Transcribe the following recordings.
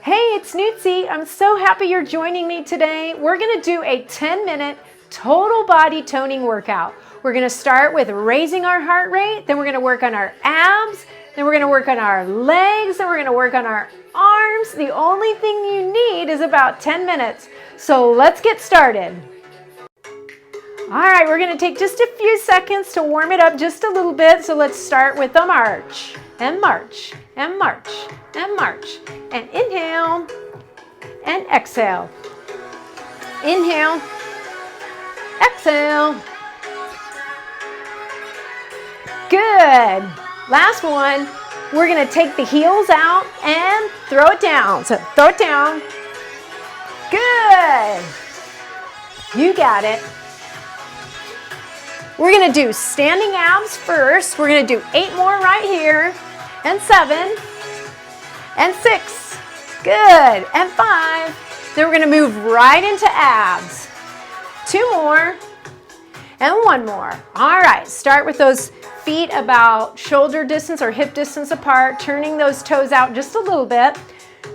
Hey, it's Nootsie. I'm so happy you're joining me today. We're gonna do a 10-minute total body toning workout. We're gonna start with raising our heart rate, then we're gonna work on our abs, then we're gonna work on our legs, then we're gonna work on our arms. The only thing you need is about 10 minutes. So let's get started. All right, we're gonna take just a few seconds to warm it up just a little bit. So let's start with the march, and march, and march, and march. And inhale, and exhale. Inhale, exhale. Good. Last one. We're gonna take the heels out and throw it down. So throw it down. Good. You got it. We're gonna do standing abs first. We're gonna do 8 more right here, and 7, and 6, good, and 5. Then we're gonna move right into abs. 2 more, and 1 more. All right, start with those feet about shoulder distance or hip distance apart, turning those toes out just a little bit.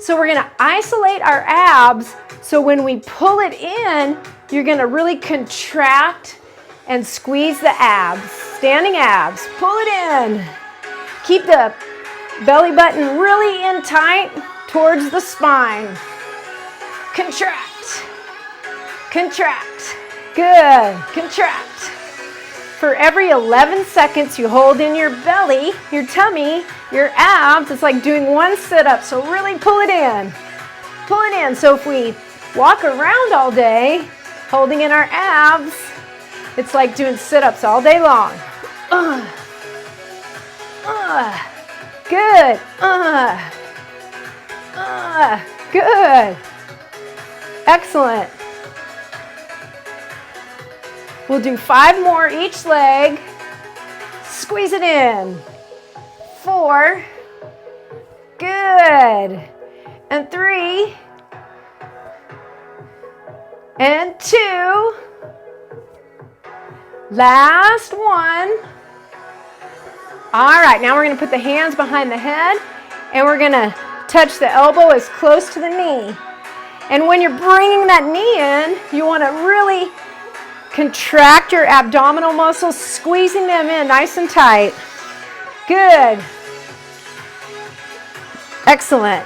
So we're gonna isolate our abs, so when we pull it in, you're gonna really contract and squeeze the abs, standing abs. Pull it in. Keep the belly button really in tight towards the spine. Contract, contract, good, contract. For every 11 seconds you hold in your belly, your tummy, your abs, it's like doing 1 sit-up, so really pull it in. Pull it in, so if we walk around all day, holding in our abs, it's like doing sit-ups all day long. Good. Good. Excellent. We'll do 5 more each leg. Squeeze it in. 4. Good. And 3. And 2. Last one. All right, now we're gonna put the hands behind the head and we're gonna touch the elbow as close to the knee. And when you're bringing that knee in, you wanna really contract your abdominal muscles, squeezing them in nice and tight. Good. Excellent.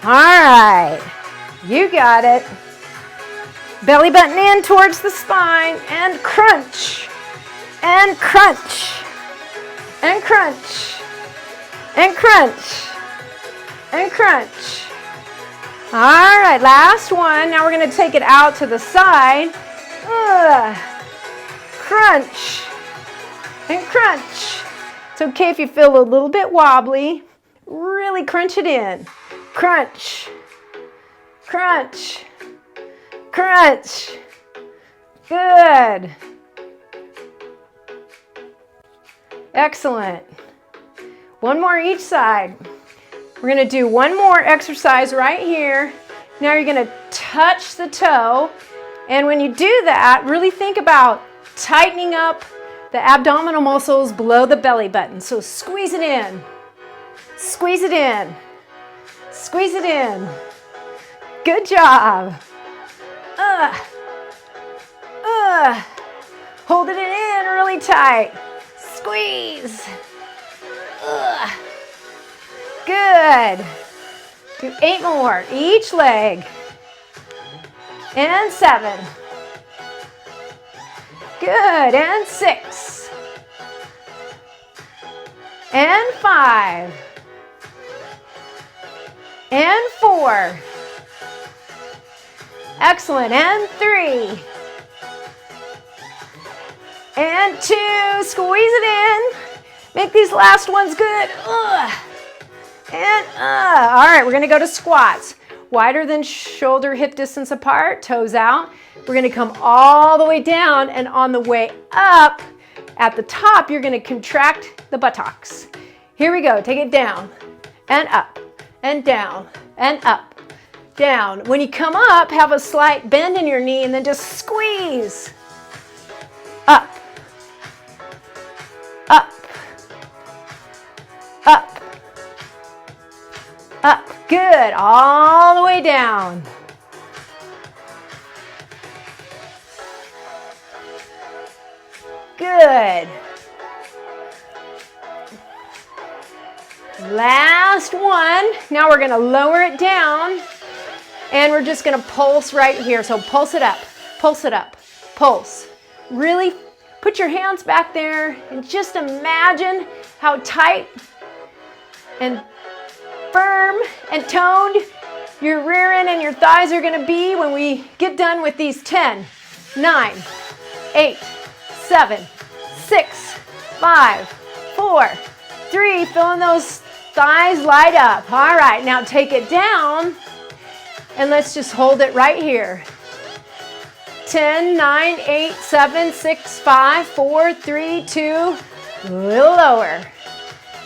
All right, you got it. Belly button in towards the spine, and crunch, and crunch, and crunch, and crunch, and crunch. All right, last one. Now we're gonna take it out to the side. Crunch, and crunch. It's okay if you feel a little bit wobbly. Really crunch it in. Crunch, crunch, crunch. Good. Excellent. 1 more each side. We're gonna do 1 more exercise right here. Now you're gonna touch the toe. And when you do that, really think about tightening up the abdominal muscles below the belly button. So squeeze it in. Squeeze it in. Squeeze it in. Good job. Holding it in really tight. Squeeze. Good. Do 8 more each leg. And 7. Good. And 6. And 5. And 4. Excellent. And 3. And 2. Squeeze it in. Make these last ones good. And all right, we're gonna go to squats. Wider than shoulder hip distance apart, toes out. We're gonna come all the way down, and on the way up, at the top, you're gonna contract the buttocks. Here we go, take it down, and up, and down, and up, down. When you come up, have a slight bend in your knee, and then just squeeze. Up, up, up, up. Good. All the way down. Good. Last one. Now we're going to lower it down, and we're just going to pulse right here. So pulse it up, pulse it up, pulse. Really put your hands back there and just imagine how tight and firm and toned your rear end and your thighs are going to be when we get done with these 10, 9, 8, 7, 6, 5, 4, 3. Feeling those thighs light up. All right, now take it down and let's just hold it right here. 10, 9, 8, 7, 6, 5, 4, 3, 2, a little lower.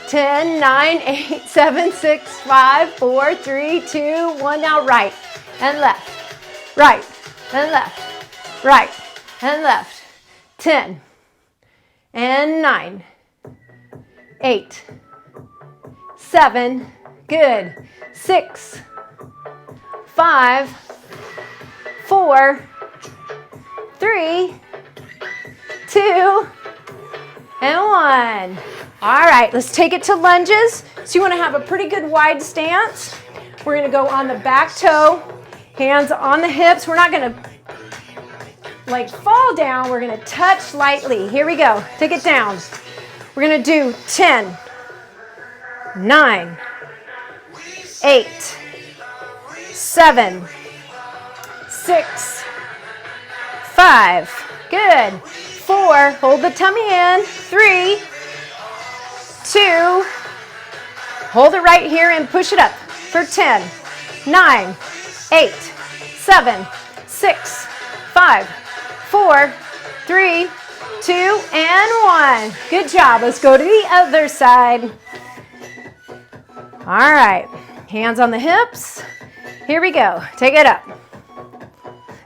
10, 9, 8, 7, 6, 5, 4, 3, 2, 1. Now right and left, right and left, right and left. 10 and 9, 8, 7, good. 6, 5, 4, 3, 2, and 1. All right, let's take it to lunges. So you want to have a pretty good wide stance. We're going to go on the back toe, hands on the hips. We're not going to like fall down. We're going to touch lightly. Here we go. Take it down. We're going to do 10, 9, 8, 7, 6, 5, good. 4, hold the tummy in. 3, 2, hold it right here and push it up for 10, 9, 8, 7, 6, 5, 4, 3, 2, and 1. Good job. Let's go to the other side. All right, hands on the hips. Here we go. Take it up.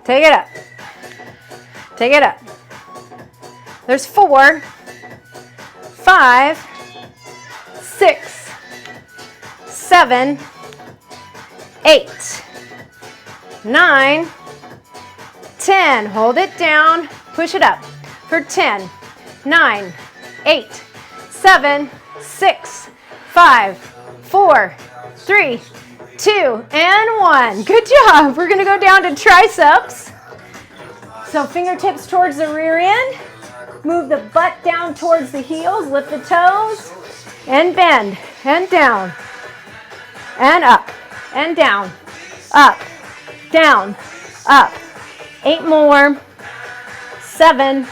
Take it up. Take it up. There's 4, 5, 6, 7, 8, 9, 10. Hold it down. Push it up for 10, 9, 8, 7, 6, 5, 4, 3, 2, and 1. Good job. We're going to go down to triceps. So fingertips towards the rear end. Move the butt down towards the heels. Lift the toes. And bend. And down. And up. And down. Up. Down. Up. 8 more. 7.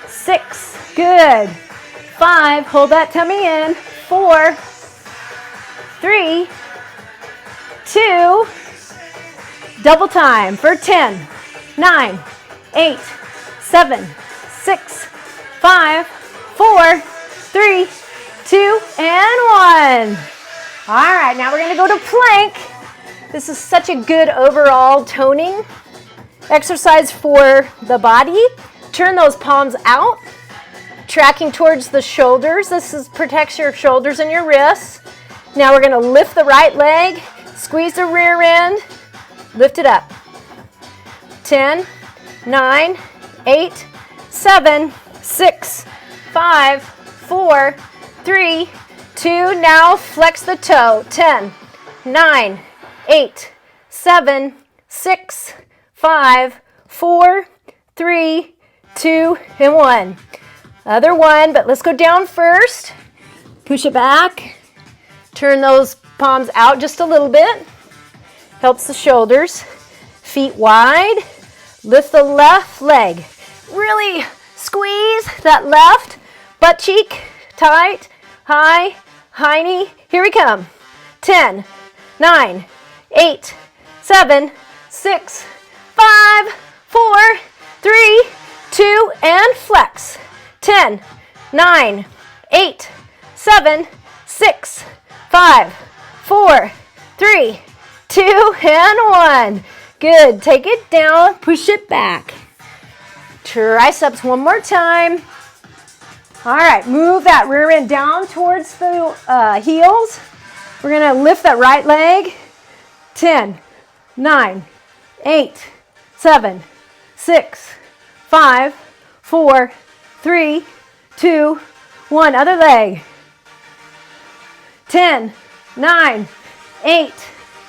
6. Good. 5. Hold that tummy in. 4. 3. 2. Double time for 10, 9, 8, 7, 6, 5, 4, 3, 2, and 1. All right, now we're going to go to plank. This is such a good overall toning exercise for the body. Turn those palms out, tracking towards the shoulders. This protects your shoulders and your wrists. Now we're going to lift the right leg, squeeze the rear end, lift it up. 10, 9, 8, 7, 6, 5, 4, 3, 2. Now flex the toe. 10, 9, 8, 7, 6, 5, 4, 3, 2, and 1. Other one, but let's go down first. Push it back. Turn those palms out just a little bit. Helps the shoulders. Feet wide. Lift the left leg. Really squeeze that left butt cheek tight. High, high knee. Here we come. 10, 9, 8, 7, 6, 5, 4, 3, 2, and flex. 10, 9, 8, 7, 6, 5, 4, 3, 2, and 1. Good. Take it down. Push it back. Triceps one more time. All right. Move that rear end down towards the heels. We're going to lift that right leg. 10, 9, 8, 7, 6, 5, 4, 3, 2, 1. Other leg. 10, 9, 8,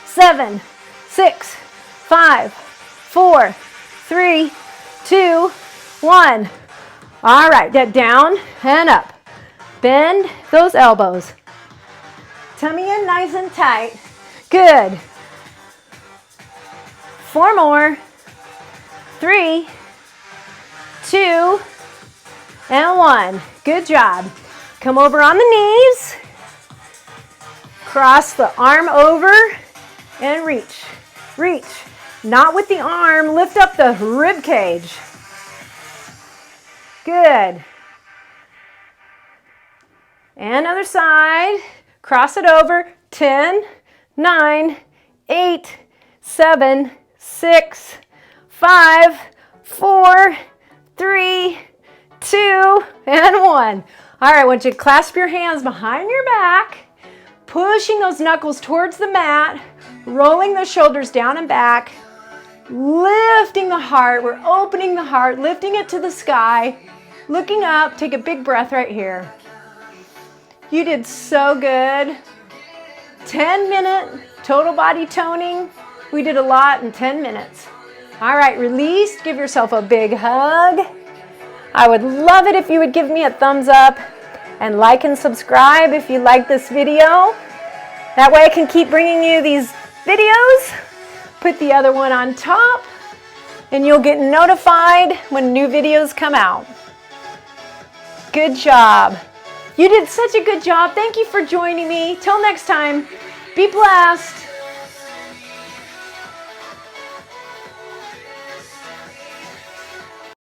7, 6, 5, 4, 3, 2, 1. All right, get down and up. Bend those elbows. Tummy in nice and tight. Good. 4 more. 3, 2, and 1. Good job. Come over on the knees. Cross the arm over and reach. Reach. Not with the arm. Lift up the rib cage. Good. And other side. Cross it over. 10, 9, 8, 7, 6, 5, 4, 3, 2, and 1. All right, I want you to clasp your hands behind your back, pushing those knuckles towards the mat, rolling those shoulders down and back, lifting the heart. We're opening the heart, lifting it to the sky, looking up. Take a big breath right here. You did so good. 10-minute total body toning. We did a lot in 10 minutes. All right, release. Give yourself a big hug. I would love it if you would give me a thumbs up and like and subscribe if you like this video. That way I can keep bringing you these videos. Put the other one on top and you'll get notified when new videos come out. Good job. You did such a good job. Thank you for joining me. Till next time, be blessed.